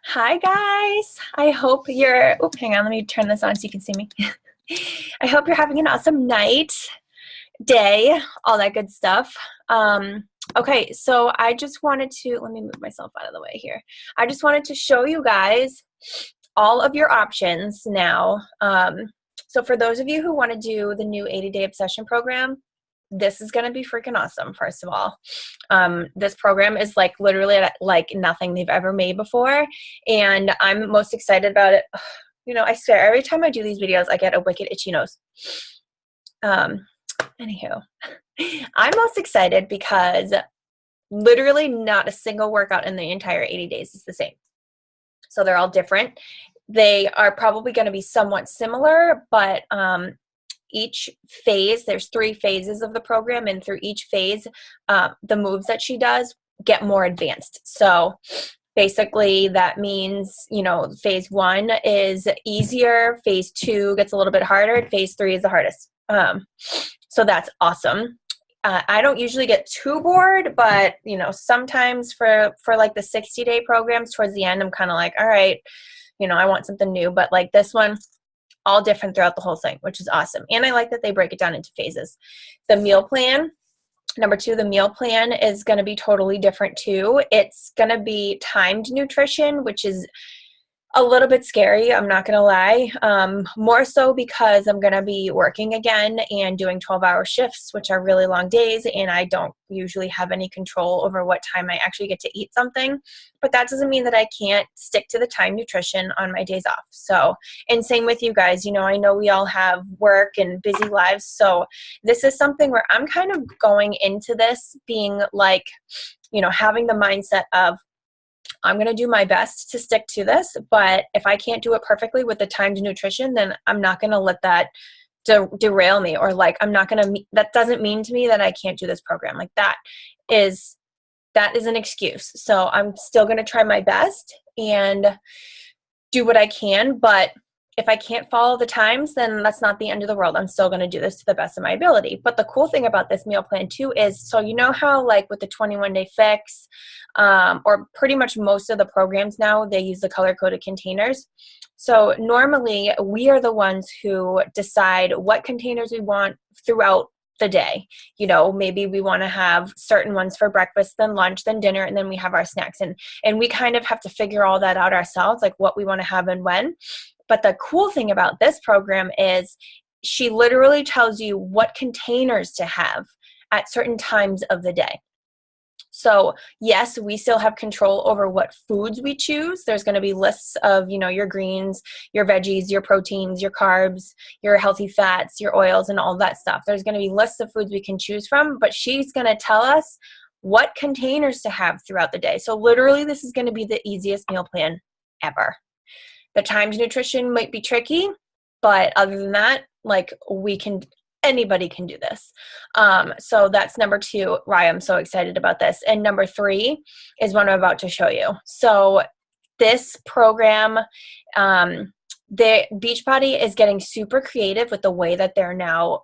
Hi guys. I hope you're, oh, hang on, let me turn this on so you can see me. I hope you're having an awesome night, day, all that good stuff. Okay, so I just wanted to, let me move myself out of the way here. I just wanted to show you guys all of your options now. So for those of you who want to do the new 80-day obsession program, this is going to be freaking awesome. First of all, this program is like literally like nothing they've ever made before, and I'm most excited about it. You know, I swear every time I do these videos I get a wicked itchy nose. Anywho, I'm most excited because literally not a single workout in the entire 80 days is the same. So they're all different. They are probably going to be somewhat similar, but each phase, there's 3 phases of the program, and through each phase, the moves that she does get more advanced. So basically that means, you know, phase 1 is easier, phase 2 gets a little bit harder, and phase 3 is the hardest. So that's awesome. I don't usually get too bored, but you know, sometimes for like the 60-day programs towards the end, I'm kind of like, all right, you know, I want something new. But like this one, all different throughout the whole thing, which is awesome. And I like that they break it down into phases. The meal plan, number 2, the meal plan is going to be totally different too. It's going to be timed nutrition, which is a little bit scary, I'm not gonna lie. More so because I'm gonna be working again and doing 12-hour shifts, which are really long days, and I don't usually have any control over what time I actually get to eat something. But that doesn't mean that I can't stick to the time nutrition on my days off. So, and same with you guys, you know, I know we all have work and busy lives, so this is something where I'm kind of going into this being like, you know, having the mindset of, I'm going to do my best to stick to this, but if I can't do it perfectly with the timed nutrition, then I'm not going to let that derail me, or like, I'm not going to, that doesn't mean to me that I can't do this program. Like that is an excuse. So I'm still going to try my best and do what I can, but if I can't follow the times, then that's not the end of the world. I'm still going to do this to the best of my ability. But the cool thing about this meal plan too is, so you know how like with the 21-day fix, or pretty much most of the programs now, they use the color-coded containers. So normally we are the ones who decide what containers we want throughout the day. You know, maybe we want to have certain ones for breakfast, then lunch, then dinner, and then we have our snacks. And we kind of have to figure all that out ourselves, like what we want to have and when. But the cool thing about this program is she literally tells you what containers to have at certain times of the day. So yes, we still have control over what foods we choose. There's going to be lists of, you know, your greens, your veggies, your proteins, your carbs, your healthy fats, your oils, and all that stuff. There's going to be lists of foods we can choose from, but she's going to tell us what containers to have throughout the day. So literally, this is going to be the easiest meal plan ever. The timed nutrition might be tricky, but other than that, like anybody can do this. So that's number 2, why I'm so excited about this. And number 3 is what I'm about to show you. So this program, the Beachbody is getting super creative with the way that they're now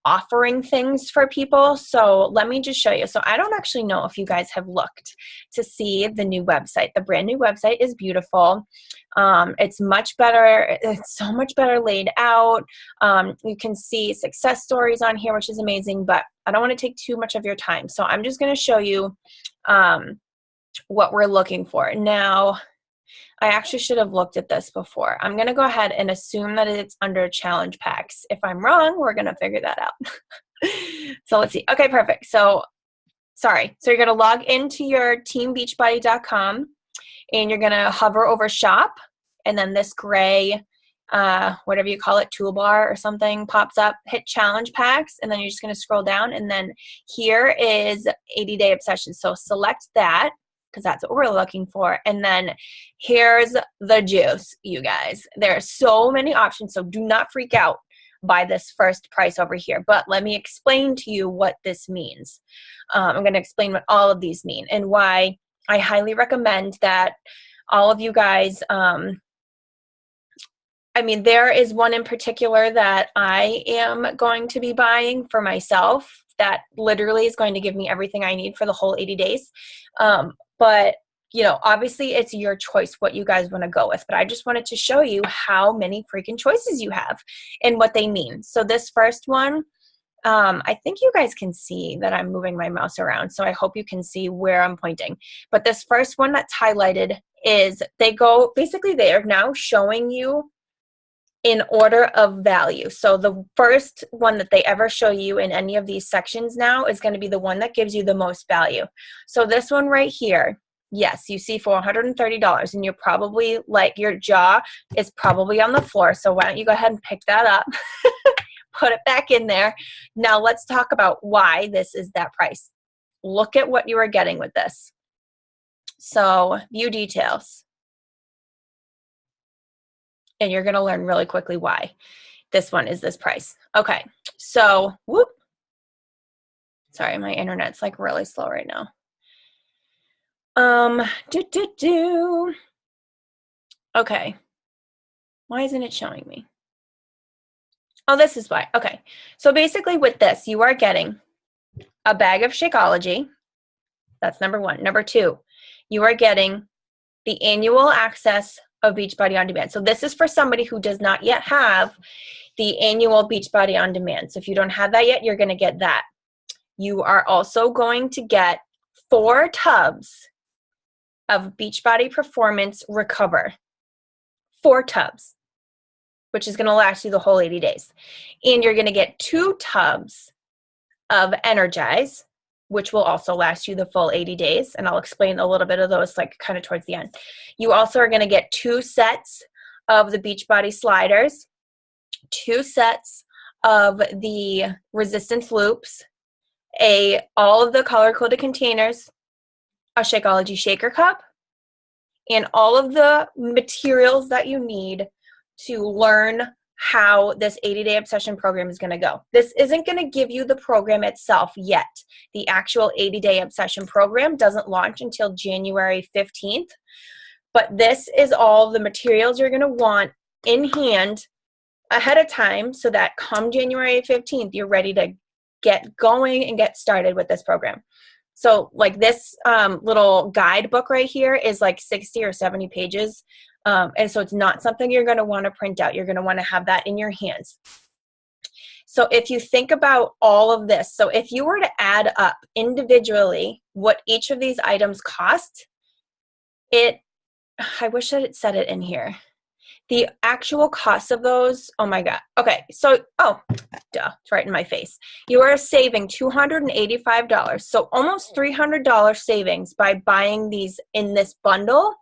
offering things for people. So let me just show you. So I don't actually know if you guys have looked to see the new website. The brand new website is beautiful. It's much better. It's so much better laid out. You can see success stories on here, which is amazing, but I don't want to take too much of your time. So I'm just going to show you what we're looking for. Now, I actually should have looked at this before. I'm going to go ahead and assume that it's under challenge packs. If I'm wrong, we're going to figure that out. So let's see. Okay, perfect. So sorry. So you're going to log into your teambeachbody.com and you're going to hover over shop, and then this gray, whatever you call it, toolbar or something pops up. Hit challenge packs, and then you're just going to scroll down, and then here is 80-day obsession. So select that, because that's what we're looking for. And then here's the juice, you guys. There are so many options, so do not freak out by this first price over here. But let me explain to you what this means. I'm going to explain what all of these mean and why I highly recommend that all of you guys, I mean, there is one in particular that I am going to be buying for myself that literally is going to give me everything I need for the whole 80 days. But obviously it's your choice what you guys want to go with, but I just wanted to show you how many freaking choices you have and what they mean. So this first one, I think you guys can see that I'm moving my mouse around, so I hope you can see where I'm pointing. But this first one that's highlighted is they are now showing you in order of value. So the first one that they ever show you in any of these sections now is going to be the one that gives you the most value. So this one right here, yes, you see $430, and you're probably like, your jaw is probably on the floor. So why don't you go ahead and pick that up, put it back in there. Now let's talk about why this is that price. Look at what you are getting with this. So view details. And you're going to learn really quickly why this one is this price. Okay, so whoop. Sorry, my internet's like really slow right now. Okay, why isn't it showing me? Oh, this is why. Okay, so basically with this, you are getting a bag of Shakeology. That's number one. Number two, you are getting the annual access of Beachbody On Demand. So this is for somebody who does not yet have the annual Beachbody On Demand. So if you don't have that yet, you're going to get that. You are also going to get 4 tubs of Beachbody Performance Recover. 4 tubs, which is going to last you the whole 80 days. And you're going to get 2 tubs of Energize, which will also last you the full 80 days. And I'll explain a little bit of those like kind of towards the end. You also are going to get 2 sets of the Beachbody sliders, 2 sets of the resistance loops, all of the color-coded containers, a Shakeology shaker cup, and all of the materials that you need to learn how this 80-day obsession program is going to go. This isn't going to give you the program itself yet. The actual 80-day obsession program doesn't launch until January 15th, but this is all the materials you're going to want in hand ahead of time so that come January 15th, you're ready to get going and get started with this program. So like this little guidebook right here is like 60 or 70 pages. And so it's not something you're going to want to print out. You're going to want to have that in your hands. So if you think about all of this, so if you were to add up individually what each of these items cost, I wish that it said it in here. The actual cost of those, oh my God. Okay, so, duh, it's right in my face. You are saving $285, so almost $300 savings by buying these in this bundle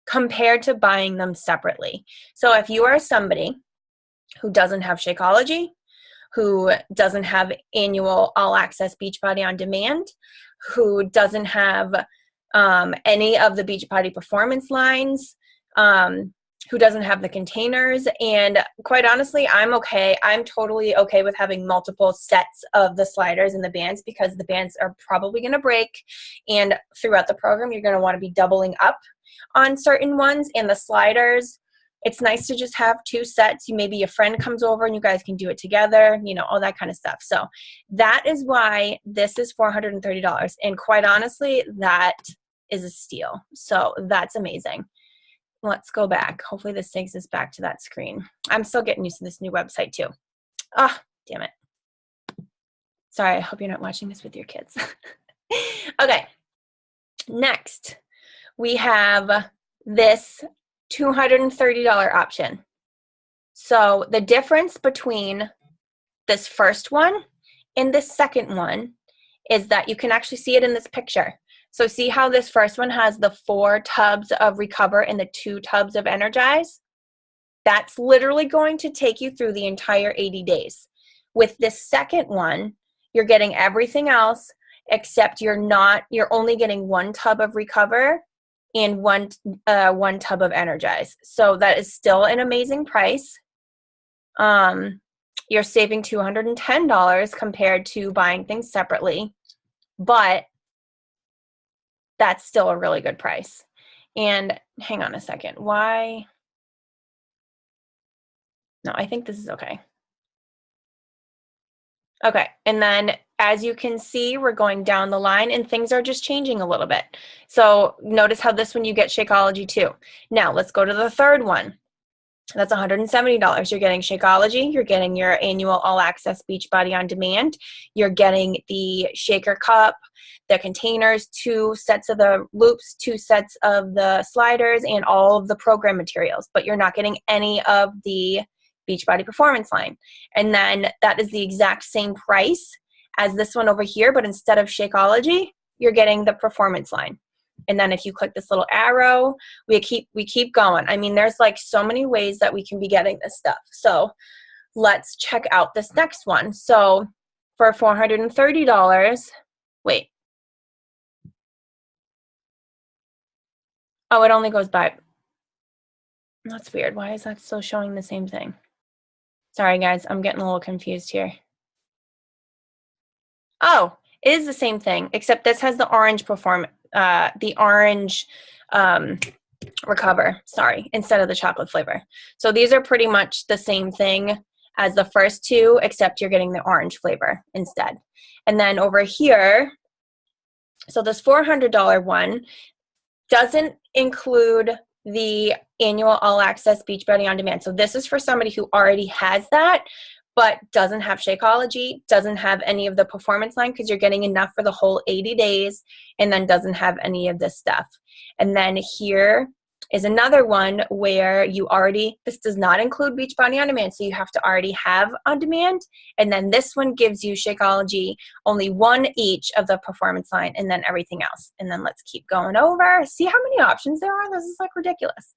compared to buying them separately. So if you are somebody who doesn't have Shakeology, who doesn't have annual all-access Beachbody On Demand, who doesn't have any of the Beachbody Performance lines, who doesn't have the containers, and quite honestly, I'm totally okay with having multiple sets of the sliders and the bands because the bands are probably going to break, and throughout the program, you're going to want to be doubling up on certain ones, and the sliders, it's nice to just have 2 sets. Maybe a friend comes over and you guys can do it together, all that kind of stuff. So that is why this is $430, and quite honestly, that is a steal. So that's amazing. Let's go back. Hopefully this takes us back to that screen. I'm still getting used to this new website too. Damn it. Sorry, I hope you're not watching this with your kids. Okay, next we have this $230 option. So the difference between this first one and this second one is that you can actually see it in this picture. So see how this first one has the 4 tubs of Recover and the 2 tubs of Energize? That's literally going to take you through the entire 80 days. With this second one, you're getting everything else except you're only getting 1 tub of Recover and one tub of Energize. So that is still an amazing price. You're saving $210 compared to buying things separately, but that's still a really good price. And hang on a second. Why? No, I think this is okay. Okay, and then as you can see, we're going down the line and things are just changing a little bit. So notice how this one you get Shakeology too. Now let's go to the third one. That's $170. You're getting Shakeology, you're getting your annual all-access Beachbody On Demand, you're getting the shaker cup, the containers, 2 sets of the loops, 2 sets of the sliders, and all of the program materials, but you're not getting any of the Beachbody Performance line. And then that is the exact same price as this one over here, but instead of Shakeology, you're getting the Performance line. And then if you click this little arrow, we keep going. I mean, there's like so many ways that we can be getting this stuff. So let's check out this next one. So for $430, wait. Oh, it only goes by. That's weird. Why is that still showing the same thing? Sorry, guys. I'm getting a little confused here. Oh, it is the same thing, except this has the orange recover, sorry, instead of the chocolate flavor. So these are pretty much the same thing as the first two, except you're getting the orange flavor instead. And then over here, so this $400 one doesn't include the annual all access Beachbody On Demand. So this is for somebody who already has that, but doesn't have Shakeology, doesn't have any of the performance line, because you're getting enough for the whole 80 days, and then doesn't have any of this stuff. And then here is another one where this does not include Beachbody On Demand, so you have to already have On Demand. And then this one gives you Shakeology, only 1 each of the performance line, and then everything else. And then let's keep going over. See how many options there are? This is like ridiculous.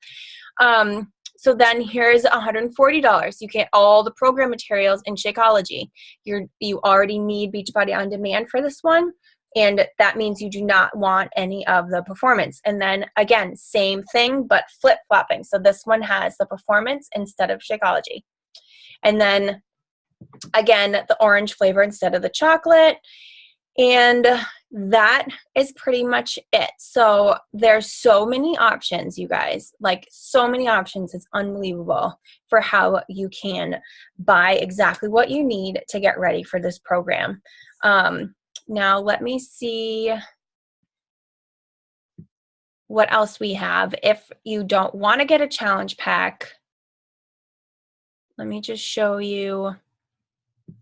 So then here's $140. You get all the program materials in Shakeology. You already need Beachbody On Demand for this one, and that means you do not want any of the performance. And then again, same thing, but flip-flopping. So this one has the performance instead of Shakeology. And then again, the orange flavor instead of the chocolate. And that is pretty much it. So there's so many options, you guys, like so many options. It's unbelievable for how you can buy exactly what you need to get ready for this program. Now let me see what else we have. If you don't want to get a challenge pack, let me just show you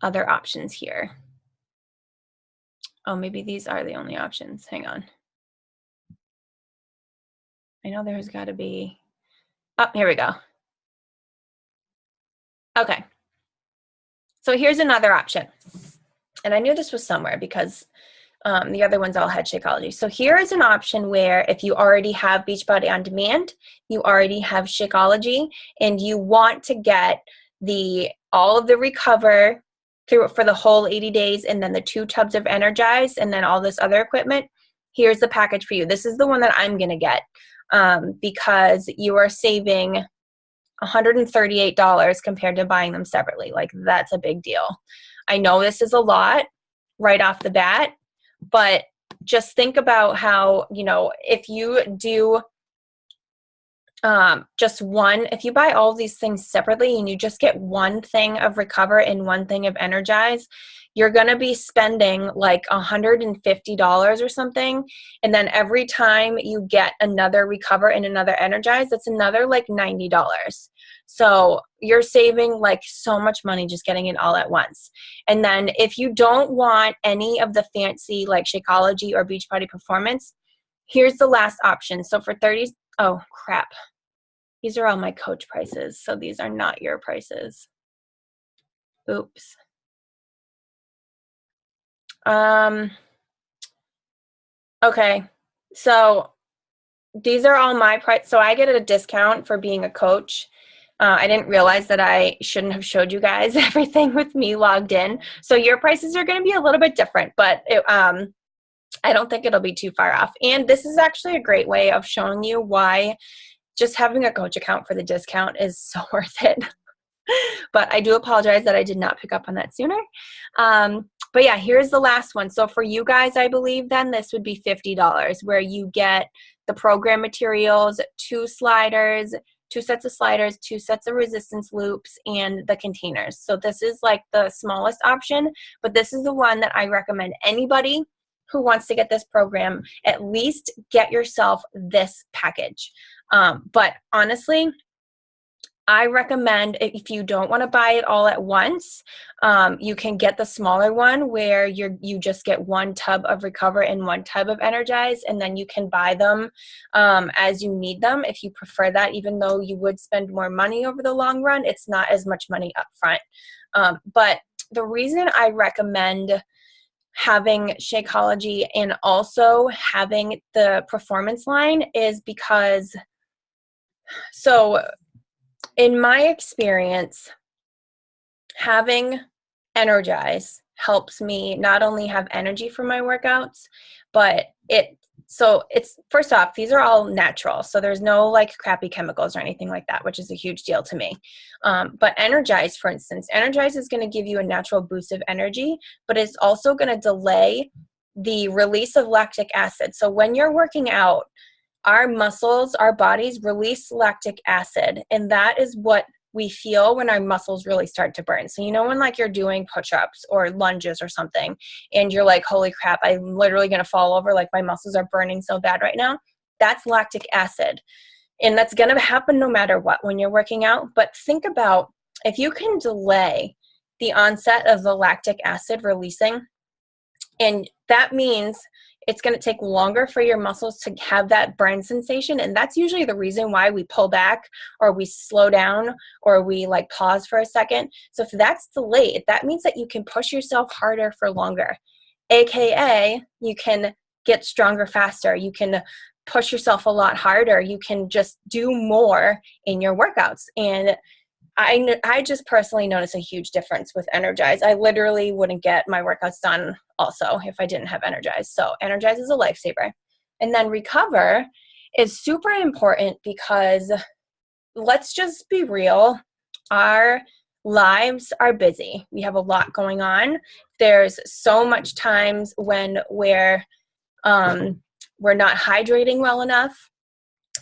other options here. Oh, maybe these are the only options. Hang on. I know there's got to be. Oh, here we go. Okay. So here's another option. And I knew this was somewhere because the other ones all had Shakeology. So here is an option where if you already have Beachbody On Demand, you already have Shakeology, and you want to get all of the Recover for the whole 80 days, and then the 2 tubs of Energize, and then all this other equipment, here's the package for you. This is the one that I'm going to get because you are saving $138 compared to buying them separately. Like, that's a big deal. I know this is a lot right off the bat, but just think about how, if you do if you buy all these things separately and you just get 1 thing of Recover and 1 thing of Energize, you're going to be spending like $150 or something. And then every time you get another Recover and another Energize, that's another like $90. So you're saving like so much money just getting it all at once. And then if you don't want any of the fancy like Shakeology or Beachbody Performance, here's the last option. So for oh crap. These are all my coach prices, so these are not your prices. Oops. Okay, so these are all my price. So I get a discount for being a coach. I didn't realize that I shouldn't have showed you guys everything with me logged in. So your prices are going to be a little bit different, but I don't think it'll be too far off. And this is actually a great way of showing you why just having a coach account for the discount is so worth it. But I do apologize that I did not pick up on that sooner. But yeah, here's the last one. So for you guys, I believe then this would be $50, where you get the program materials, 2 sliders, 2 sets of sliders, 2 sets of resistance loops, and the containers. So this is like the smallest option, but this is the one that I recommend anybody who wants to get this program, at least get yourself this package. But honestly, I recommend, if you don't want to buy it all at once, you can get the smaller one where you just get 1 tub of Recover and 1 tub of Energize, and then you can buy them as you need them if you prefer that. Even though you would spend more money over the long run, it's not as much money up front. But the reason I recommend having Shakeology and also having the Performance line is because, so in my experience, having Energize helps me not only have energy for my workouts, but it's first off, these are all natural. So there's no like crappy chemicals or anything like that, which is a huge deal to me. But Energize, for instance, Energize is going to give you a natural boost of energy, but it's also going to delay the release of lactic acid. So when you're working out, our muscles, our bodies release lactic acid, and that is what we feel when our muscles really start to burn. So when like you're doing push-ups or lunges or something and you're like, holy crap, I'm literally going to fall over, like my muscles are burning so bad right now. That's lactic acid. And that's going to happen no matter what when you're working out. But think about if you can delay the onset of the lactic acid releasing, and that means it's going to take longer for your muscles to have that burn sensation. And that's usually the reason why we pull back or we slow down or we like pause for a second. So if that's delayed, that means that you can push yourself harder for longer. AKA, you can get stronger faster. You can push yourself a lot harder. You can just do more in your workouts. And I just personally notice a huge difference with Energize. I literally wouldn't get my workouts done also if I didn't have Energize. So Energize is a lifesaver. And then Recover is super important because let's just be real. Our lives are busy. We have a lot going on. There's so much times when we're not hydrating well enough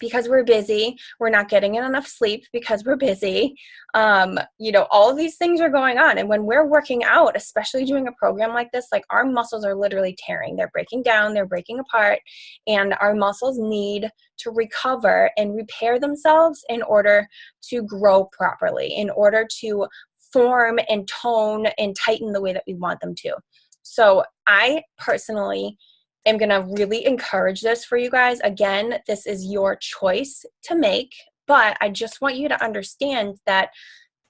because we're busy. We're not getting enough sleep because we're busy. All of these things are going on. And when we're working out, especially doing a program like this, like our muscles are literally tearing. They're breaking down, they're breaking apart, and our muscles need to recover and repair themselves in order to grow properly, in order to form and tone and tighten the way that we want them to. So I personally am going to really encourage this for you guys. Again, this is your choice to make, but I just want you to understand that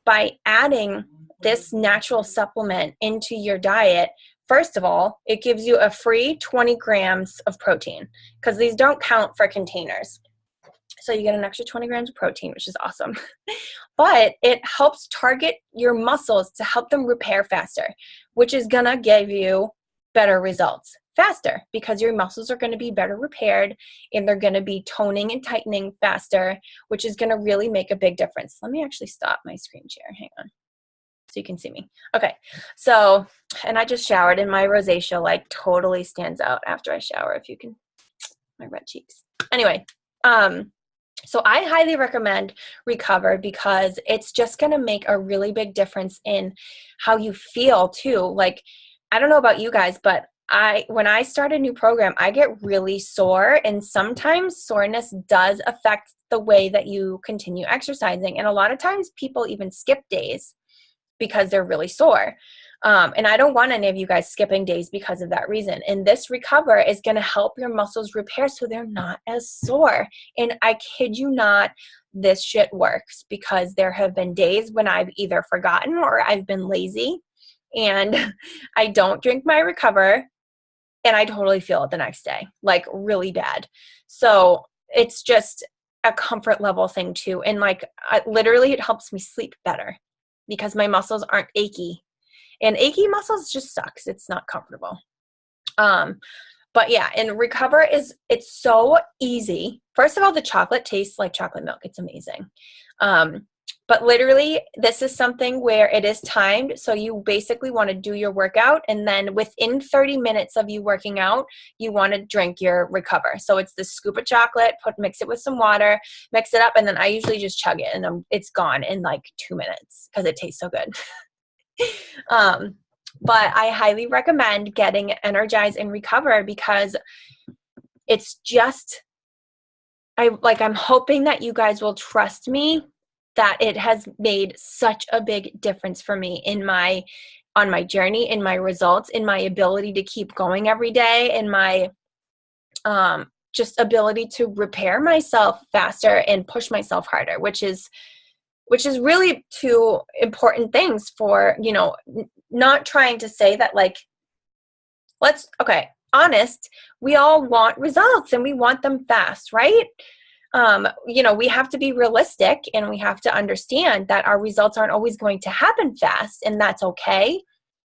by adding this natural supplement into your diet, first of all, it gives you a free 20 grams of protein because these don't count for containers. So you get an extra 20 grams of protein, which is awesome. But it helps target your muscles to help them repair faster, which is going to give you better results faster because your muscles are going to be better repaired and they're going to be toning and tightening faster, which is going to really make a big difference. Let me actually stop my screen share. Hang on. So you can see me. Okay. So, and I just showered and my rosacea like totally stands out after I shower. If you can, my red cheeks. Anyway, so I highly recommend Recover because it's just going to make a really big difference in how you feel too. Like, I don't know about you guys, but when I start a new program, I get really sore, and sometimes soreness does affect the way that you continue exercising. And a lot of times people even skip days because they're really sore. And I don't want any of you guys skipping days because of that reason. And this Recover is going to help your muscles repair so they're not as sore. And I kid you not, this shit works because there have been days when I've either forgotten or I've been lazy and I don't drink my Recover and I totally feel it the next day, like really bad. So it's just a comfort level thing too. And like literally it helps me sleep better because my muscles aren't achy. And achy muscles just sucks. It's not comfortable. But yeah, and Recover it's so easy. First of all, the chocolate tastes like chocolate milk. It's amazing. But literally, this is something where it is timed. So you basically want to do your workout, and then within 30 minutes of you working out, you want to drink your Recover. So it's this scoop of chocolate, mix it with some water, mix it up, and then I usually just chug it, and it's gone in like 2 minutes because it tastes so good. But I highly recommend getting Energize and Recover because it's just, I'm hoping that you guys will trust me that it has made such a big difference for me on my journey, in my results, in my ability to keep going every day, in my just ability to repair myself faster and push myself harder, which is really two important things for, not trying to say that honest, we all want results and we want them fast, right? We have to be realistic, and we have to understand that our results aren't always going to happen fast, and that's okay.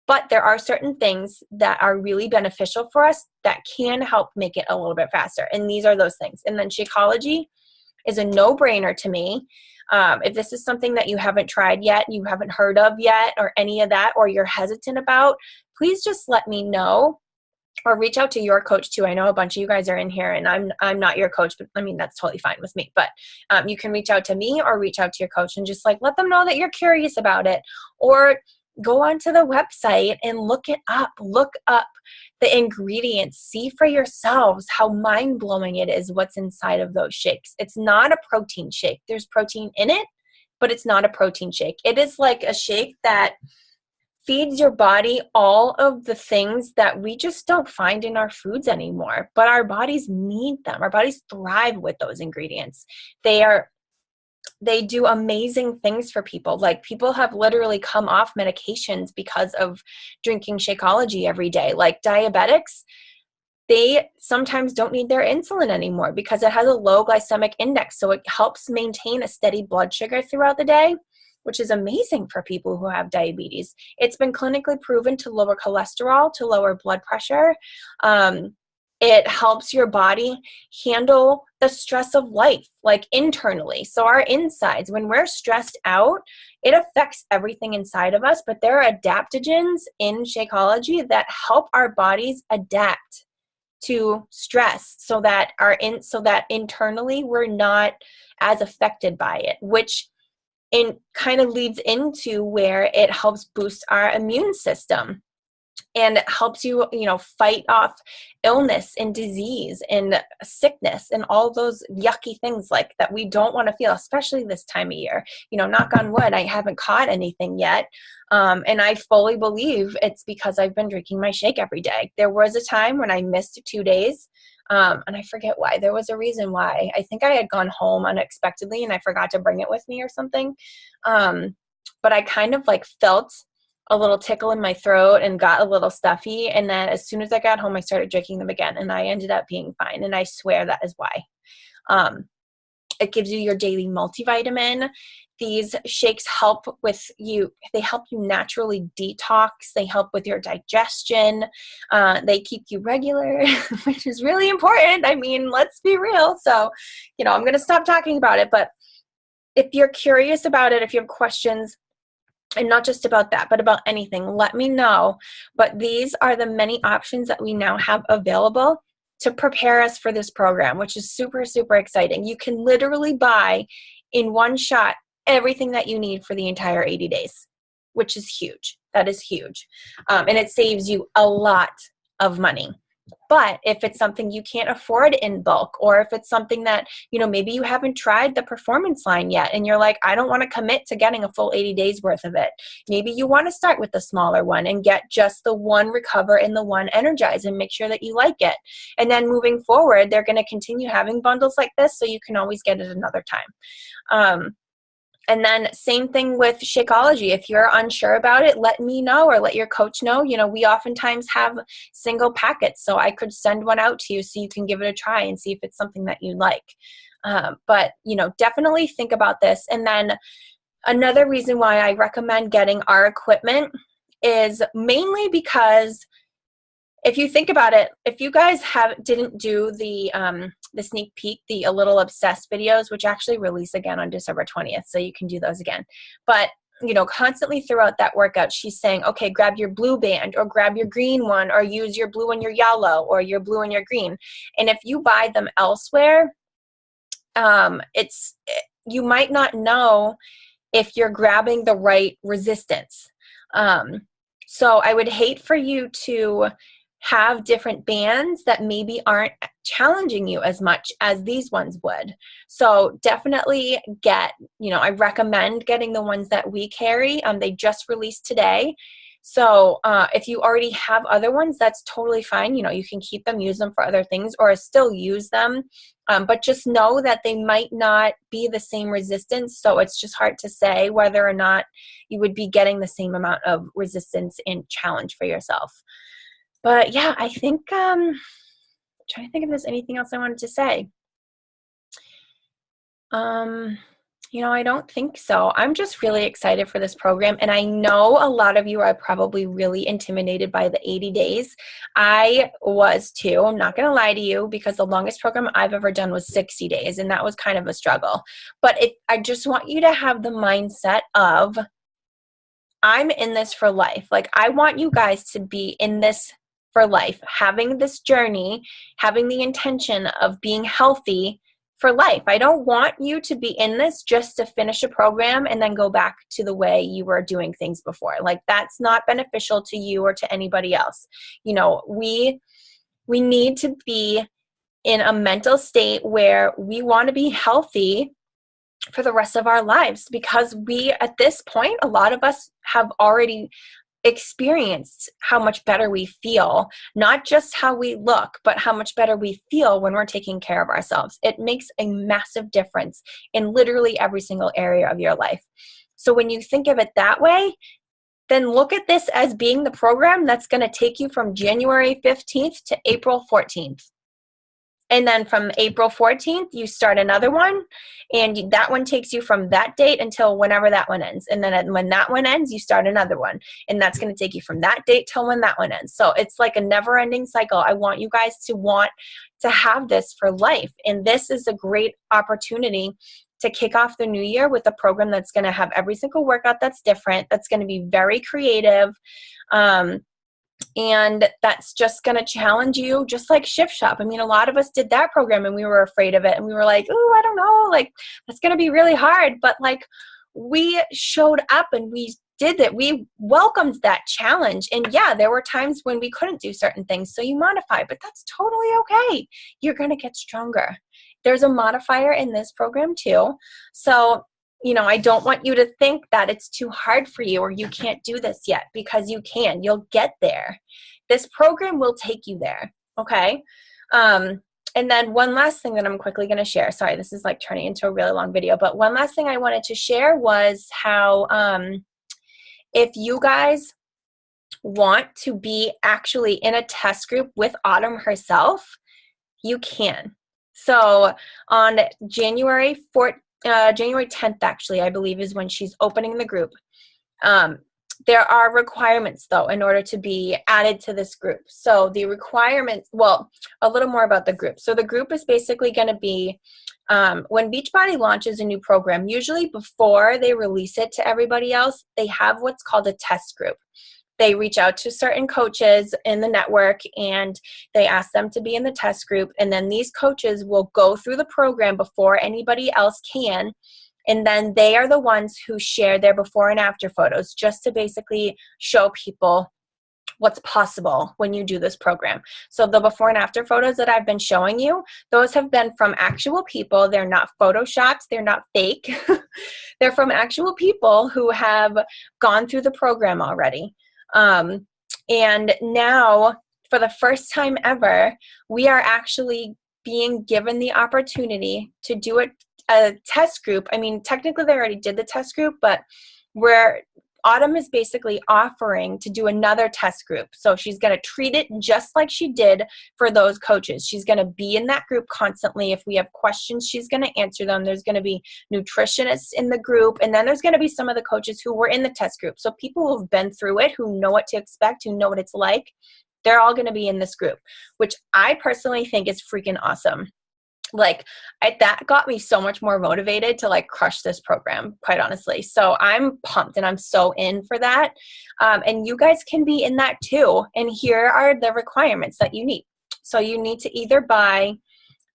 But there are certain things that are really beneficial for us that can help make it a little bit faster. And these are those things. And then Shakeology is a no-brainer to me. If this is something that you haven't tried yet, you haven't heard of yet, or any of that, or you're hesitant about, please just let me know. Or reach out to your coach too. I know a bunch of you guys are in here, and I'm not your coach, but I mean, that's totally fine with me. But you can reach out to me or reach out to your coach and just let them know that you're curious about it. Or go onto the website and look it up. Look up the ingredients. See for yourselves how mind-blowing it is what's inside of those shakes. It's not a protein shake. There's protein in it, but it's not a protein shake. It is like a shake that feeds your body all of the things that we just don't find in our foods anymore, but our bodies need them. Our bodies thrive with those ingredients. They do amazing things for people. Like, people have literally come off medications because of drinking Shakeology every day. Like diabetics, they sometimes don't need their insulin anymore because it has a low glycemic index. So it helps maintain a steady blood sugar throughout the day, which is amazing for people who have diabetes. It's been clinically proven to lower cholesterol, to lower blood pressure. It helps your body handle the stress of life, like internally. So our insides, when we're stressed out, it affects everything inside of us, but there are adaptogens in Shakeology that help our bodies adapt to stress so that internally we're not as affected by it, which kind of leads into where it helps boost our immune system and helps you, fight off illness and disease and sickness and all those yucky things like that we don't want to feel, especially this time of year. Knock on wood, I haven't caught anything yet. And I fully believe it's because I've been drinking my shake every day. There was a time when I missed 2 days. And I forget why. There was a reason why. I think I had gone home unexpectedly and I forgot to bring it with me or something. But I kind of felt a little tickle in my throat and got a little stuffy. And then as soon as I got home, I started drinking them again and I ended up being fine. And I swear that is why. It gives you your daily multivitamin. These shakes help with you. They help you naturally detox. They help with your digestion. They keep you regular, which is really important. I mean, let's be real. So, I'm going to stop talking about it. But if you're curious about it, if you have questions, and not just about that, but about anything, let me know. But these are the many options that we now have available to prepare us for this program, which is super, super exciting. You can literally buy in one shot everything that you need for the entire 80 days, which is huge. That is huge. And it saves you a lot of money. But if it's something you can't afford in bulk, or if it's something that, maybe you haven't tried the performance line yet and you're like, I don't want to commit to getting a full 80 days worth of it. Maybe you want to start with the smaller one and get just the one Recover and the one Energize and make sure that you like it. And then moving forward, they're going to continue having bundles like this so you can always get it another time. And then same thing with Shakeology. If you're unsure about it, let me know or let your coach know. We oftentimes have single packets, so I could send one out to you so you can give it a try and see if it's something that you like. But, definitely think about this. And then another reason why I recommend getting our equipment is mainly because if you think about it, if you guys didn't do the sneak peek, the A Little Obsessed videos, which actually release again on December 20th, so you can do those again. But constantly throughout that workout, she's saying, okay, grab your blue band or grab your green one or use your blue and your yellow or your blue and your green. And if you buy them elsewhere, you might not know if you're grabbing the right resistance. So I would hate for you to have different bands that maybe aren't challenging you as much as these ones would. So definitely I recommend getting the ones that we carry. They just released today. So if you already have other ones, that's totally fine. You can keep them, use them for other things, or still use them. But just know that they might not be the same resistance. So it's just hard to say whether or not you would be getting the same amount of resistance and challenge for yourself. But yeah, I think, I'm trying to think if there's anything else I wanted to say. I don't think so. I'm just really excited for this program. And I know a lot of you are probably really intimidated by the 80 days. I was too. I'm not going to lie to you, because the longest program I've ever done was 60 days. And that was kind of a struggle. But I just want you to have the mindset of, I'm in this for life. Like, I want you guys to be in this for life, having this journey, having the intention of being healthy for life. I don't want you to be in this just to finish a program and then go back to the way you were doing things before. Like, that's not beneficial to you or to anybody else. We need to be in a mental state where we want to be healthy for the rest of our lives, because at this point, a lot of us have already experienced how much better we feel, not just how we look, but how much better we feel when we're taking care of ourselves. It makes a massive difference in literally every single area of your life. So when you think of it that way, then look at this as being the program that's going to take you from January 15th to April 14th. And then from April 14th, you start another one, and that one takes you from that date until whenever that one ends. And then when that one ends, you start another one. And that's going to take you from that date till when that one ends. So it's like a never-ending cycle. I want you guys to want to have this for life. And this is a great opportunity to kick off the new year with a program that's going to have every single workout that's different, that's going to be very creative. And that's just going to challenge you, just like Shift Shop. I mean, a lot of us did that program and we were afraid of it. And we were like, oh, I don't know, like, that's going to be really hard. But like, we showed up and we did it. We welcomed that challenge. And yeah, there were times when we couldn't do certain things. So you modify, but that's totally okay. You're going to get stronger. There's a modifier in this program too. So I don't want you to think that it's too hard for you or you can't do this yet, because you can. You'll get there. This program will take you there, okay? And then one last thing that I'm quickly going to share. Sorry, this is like turning into a really long video, but one last thing I wanted to share was how if you guys want to be actually in a test group with Autumn herself, you can. So on January 10th, actually, I believe, is when she's opening the group. There are requirements, though, in order to be added to this group. So the requirements, a little more about the group. So the group is basically going to be, when Beachbody launches a new program, usually before they release it to everybody else, they have what's called a test group. They reach out to certain coaches in the network and they ask them to be in the test group. And then these coaches will go through the program before anybody else can. And then they are the ones who share their before and after photos, just to basically show people what's possible when you do this program. So the before and after photos that I've been showing you, those have been from actual people. They're not photoshopped. They're not fake. They're from actual people who have gone through the program already. And now, for the first time ever, we are actually being given the opportunity to do a test group. I mean, technically they already did the test group, but Autumn is basically offering to do another test group. So she's going to treat it just like she did for those coaches. She's going to be in that group constantly. If we have questions, she's going to answer them. There's going to be nutritionists in the group. And then there's going to be some of the coaches who were in the test group. So people who've been through it, who know what to expect, who know what it's like. They're all going to be in this group, which I personally think is freaking awesome. Like that got me so much more motivated to like crush this program, quite honestly. So I'm pumped and I'm so in for that. And you guys can be in that too. And here are the requirements that you need. So you need to either buy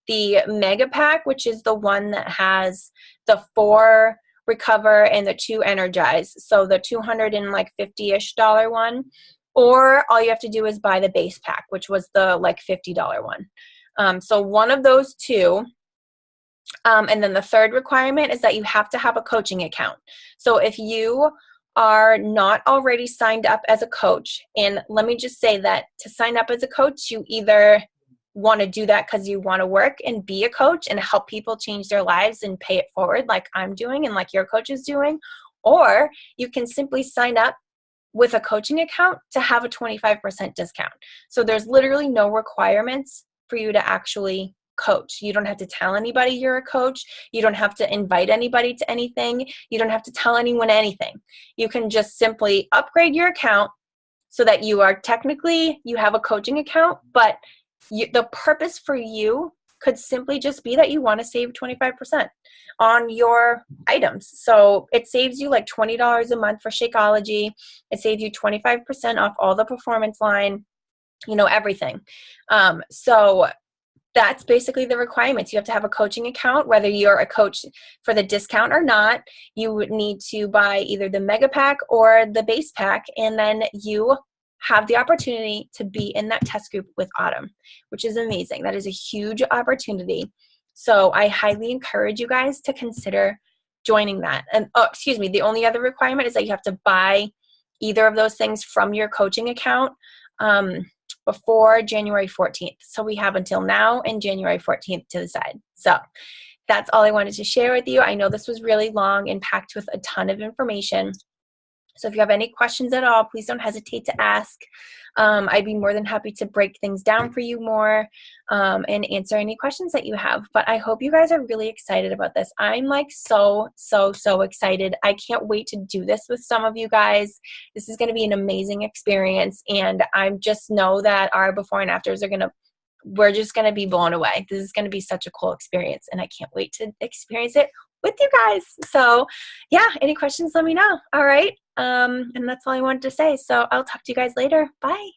the mega pack, which is the one that has the 4 recover and the 2 energize. So the $250-ish one, or all you have to do is buy the base pack, which was the like $50 one. So one of those two. And then the third requirement is that you have to have a coaching account. So if you are not already signed up as a coach, and let me just say that to sign up as a coach, you either want to do that because you want to work and be a coach and help people change their lives and pay it forward like I'm doing and like your coach is doing, or you can simply sign up with a coaching account to have a 25% discount. So there's literally no requirements for you to actually coach. You don't have to tell anybody you're a coach. You don't have to invite anybody to anything. You don't have to tell anyone anything. You can just simply upgrade your account so that you are technically, you have a coaching account, but the purpose for you could simply just be that you want to save 25% on your items. So it saves you like $20 a month for Shakeology. It saves you 25% off all the performance line, everything. So that's basically the requirements. You have to have a coaching account, whether you're a coach for the discount or not. You would need to buy either the mega pack or the base pack, and then you have the opportunity to be in that test group with Autumn, which is amazing. That is a huge opportunity. So I highly encourage you guys to consider joining that. And the only other requirement is that you have to buy either of those things from your coaching account before January 14th. So we have until now and January 14th to decide. So that's all I wanted to share with you. I know this was really long and packed with a ton of information. So if you have any questions at all, please don't hesitate to ask. I'd be more than happy to break things down for you more and answer any questions that you have. But I hope you guys are really excited about this. I'm like so excited. I can't wait to do this with some of you guys. This is going to be an amazing experience. And I just know that our before and afters we're just going to be blown away. This is going to be such a cool experience. And I can't wait to experience it with you guys. So yeah, any questions, let me know. All right. And that's all I wanted to say. So I'll talk to you guys later. Bye.